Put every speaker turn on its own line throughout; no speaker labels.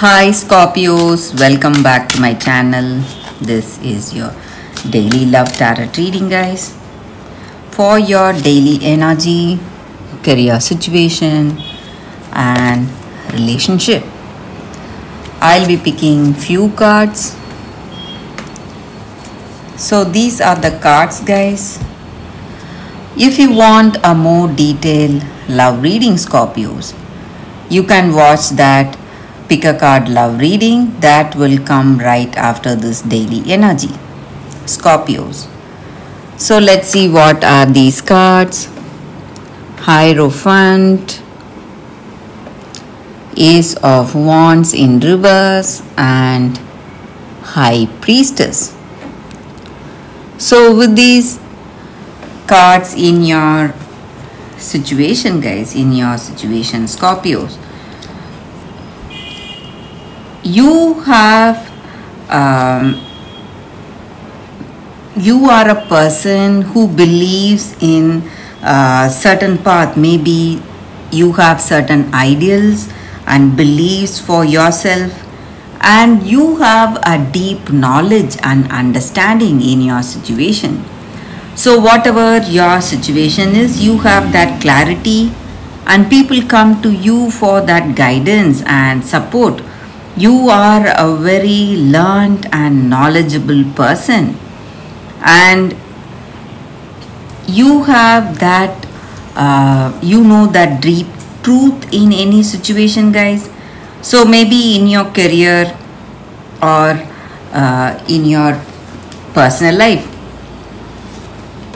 Hi Scorpios, welcome back to my channel. This is your daily love tarot reading, guys. For your daily energy, career situation and relationship, I'll be picking few cards. So these are the cards, guys. If you want a more detailed love reading, Scorpios, you can watch that pick a card love reading that will come right after this daily energy, Scorpios. So let's see what are these cards. Hierophant, Ace of Wands in reverse and High Priestess. So with these cards in your situation, guys, in your situation, Scorpios, you are a person who believes in a certain path. Maybe you have certain ideals and beliefs for yourself, and you have a deep knowledge and understanding in your situation. So whatever your situation is, you have that clarity and people come to you for that guidance and support. You are a very learned and knowledgeable person, and you have that you know that deep truth in any situation, guys. So maybe in your career or in your personal life,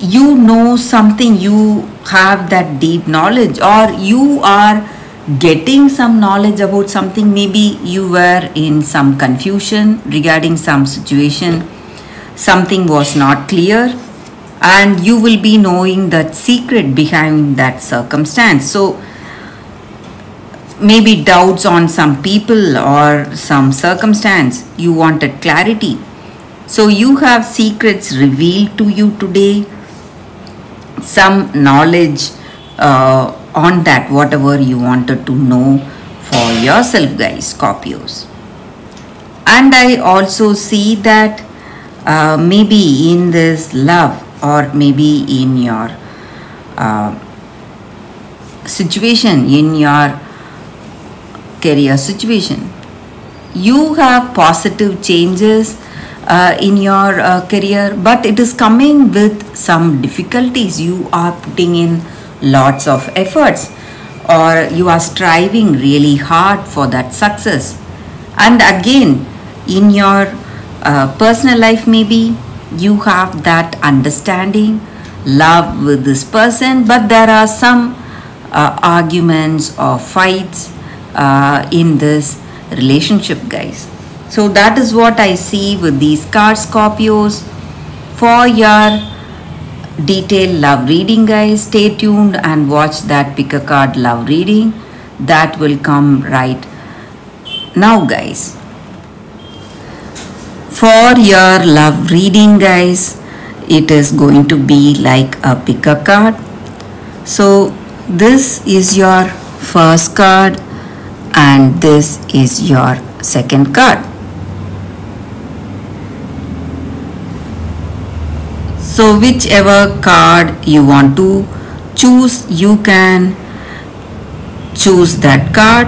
you know something, you have that deep knowledge, or you are getting some knowledge about something. Maybe you were in some confusion regarding some situation, something was not clear, and you will be knowing that secret behind that circumstance. So maybe doubts on some people or some circumstance, you wanted clarity. So you have secrets revealed to you today, some knowledge on that, whatever you wanted to know for yourself, guys, Scorpios. And I also see that maybe in this love or maybe in your situation, in your career situation, you have positive changes in your career, but it is coming with some difficulties. You are putting in lots of efforts, or you are striving really hard for that success. And again, in your personal life, maybe you have that understanding, love with this person, but there are some arguments or fights in this relationship, guys. So that is what I see with these cards, Scorpios. For your detailed love reading, guys, stay tuned and watch that pick a card love reading that will come right now, guys. For your love reading, guys, it is going to be like a pick a card. So this is your first card and this is your second card. So whichever card you want to choose, you can choose that card,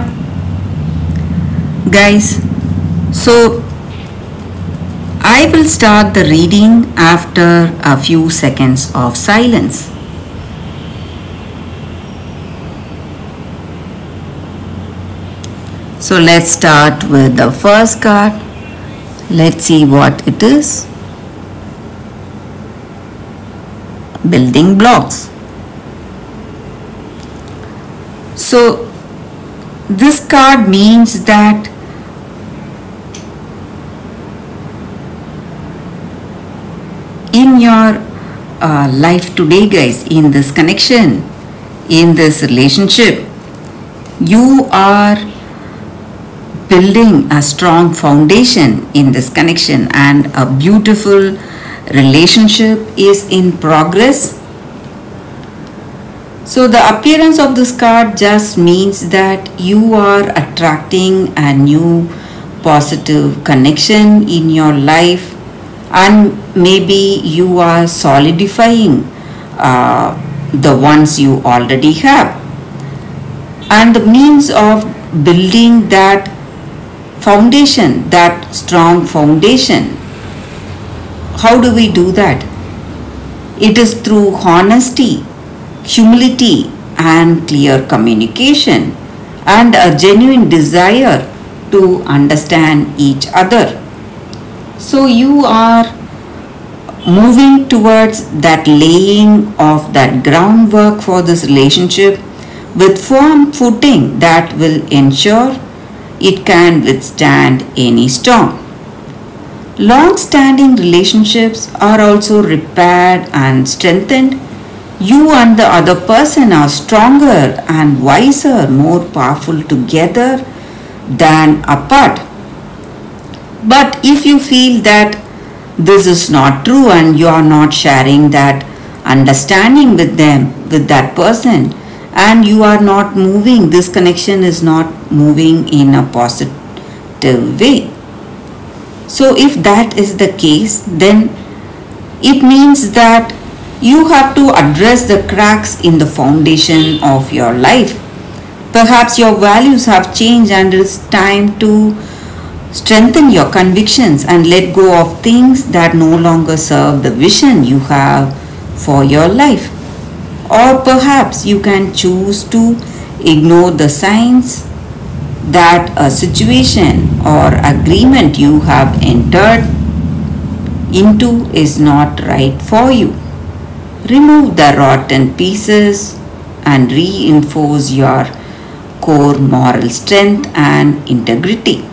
guys. So I will start the reading after a few seconds of silence. So let's start with the first card. Let's see what it is. Building blocks. So this card means that in your life today, guys, in this connection, in this relationship, you are building a strong foundation in this connection, and a beautiful relationship is in progress. So the appearance of this card just means that you are attracting a new positive connection in your life, and maybe you are solidifying the ones you already have. And the means of building that foundation, that strong foundation, how do we do that? It is through honesty, humility, and clear communication, and a genuine desire to understand each other. So you are moving towards that laying of that groundwork for this relationship with firm footing that will ensure it can withstand any storm. Long-standing relationships are also repaired and strengthened. You and the other person are stronger and wiser, more powerful together than apart. But if you feel that this is not true and you are not sharing that understanding with them, with that person, and you are not moving, this connection is not moving in a positive way. So if that is the case, then it means that you have to address the cracks in the foundation of your life. Perhaps your values have changed and it's time to strengthen your convictions and let go of things that no longer serve the vision you have for your life. Or perhaps you can choose to ignore the signs that a situation or agreement you have entered into is not right for you. Remove the rotten pieces and reinforce your core moral strength and integrity.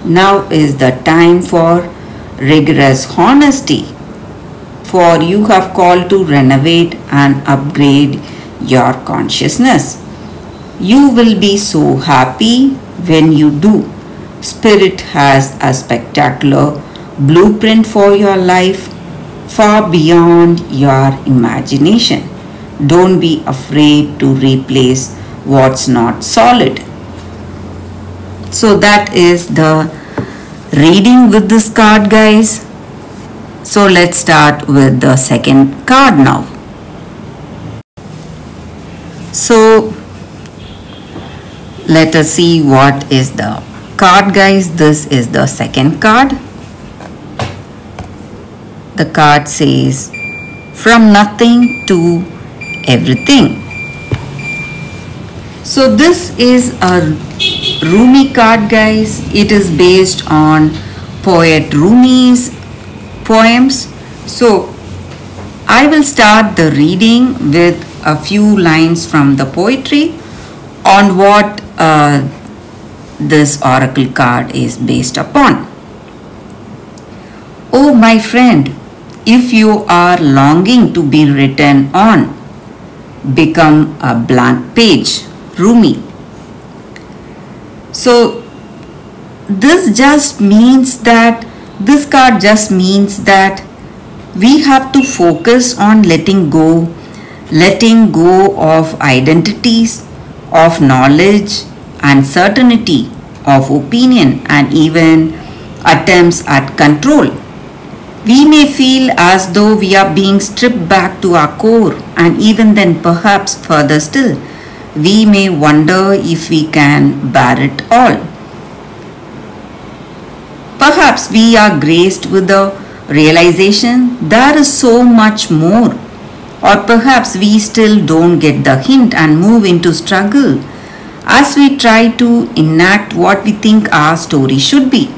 Now is the time for rigorous honesty, for you have called to renovate and upgrade your consciousness. You will be so happy when you do. Spirit has a spectacular blueprint for your life, far beyond your imagination. Don't be afraid to replace what's not solid. So that is the reading with this card, guys. So let's start with the second card now. So let us see what is the card, guys. This is the second card. The card says, from nothing to everything. So this is a Rumi card, guys. It is based on poet Rumi's poems. So I will start the reading with a few lines from the poetry on what this oracle card is based upon. Oh my friend, if you are longing to be written on, become a blank page. Rumi. So this just means that this card just means that we have to focus on letting go of identities, of knowledge and certainty, of opinion and even attempts at control. We may feel as though we are being stripped back to our core, and even then perhaps further still, we may wonder if we can bear it all. Perhaps we are graced with the realization there is so much more, or perhaps we still don't get the hint and move into struggle as we try to enact what we think our story should be.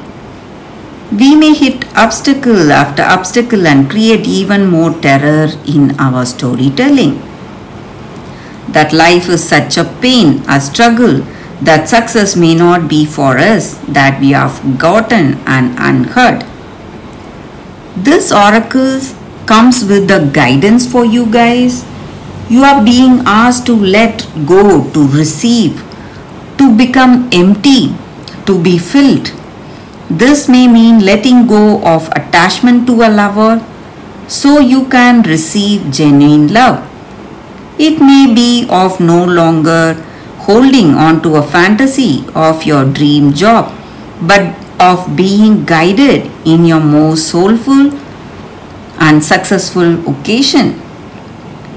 We may hit obstacle after obstacle and create even more terror in our storytelling. That life is such a pain, a struggle, that success may not be for us, that we are forgotten and unheard. This oracle comes with the guidance for you guys. You are being asked to let go, to receive, to become empty, to be filled. This may mean letting go of attachment to a lover so you can receive genuine love. It may be of no longer holding on to a fantasy of your dream job, but of being guided in your most soulful and successful occasion.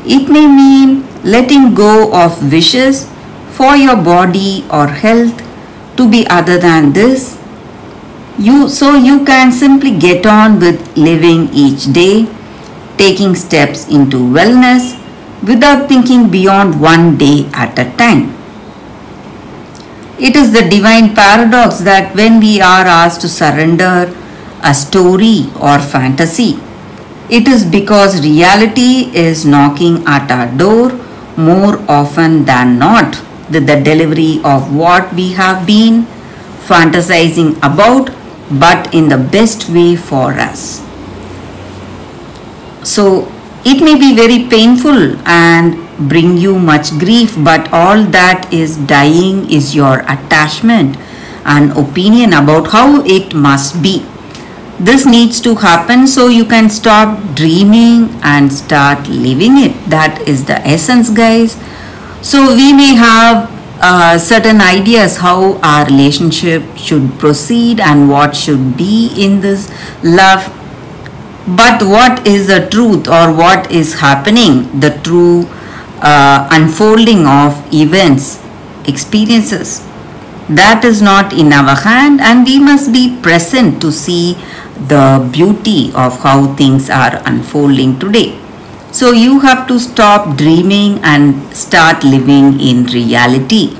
It may mean letting go of wishes for your body or health to be other than this. So you can simply get on with living each day, taking steps into wellness without thinking beyond one day at a time. It is the divine paradox that when we are asked to surrender a story or fantasy, it is because reality is knocking at our door more often than not with the delivery of what we have been fantasizing about, but in the best way for us. So it may be very painful and bring you much grief, but all that is dying is your attachment and opinion about how it must be. This needs to happen so you can stop dreaming and start living it. That is the essence, guys. So we may have certain ideas how our relationship should proceed and what should be in this love, but what is the truth or what is happening, the true unfolding of events, experiences, that is not in our hand, and we must be present to see the beauty of how things are unfolding today. So you have to stop dreaming and start living in reality.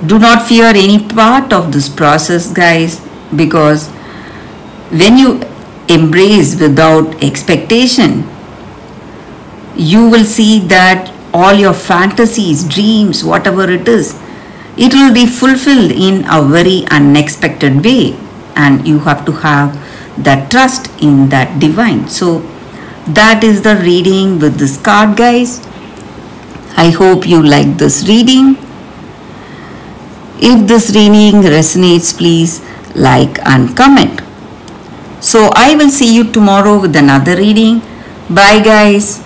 Do not fear any part of this process, guys, because when you embrace without expectation, you will see that all your fantasies, dreams, whatever it is, it will be fulfilled in a very unexpected way, and you have to have that trust in that divine. So that is the reading with this card, guys. I hope you like this reading. If this reading resonates, please like and comment. So I will see you tomorrow with another reading. Bye, guys.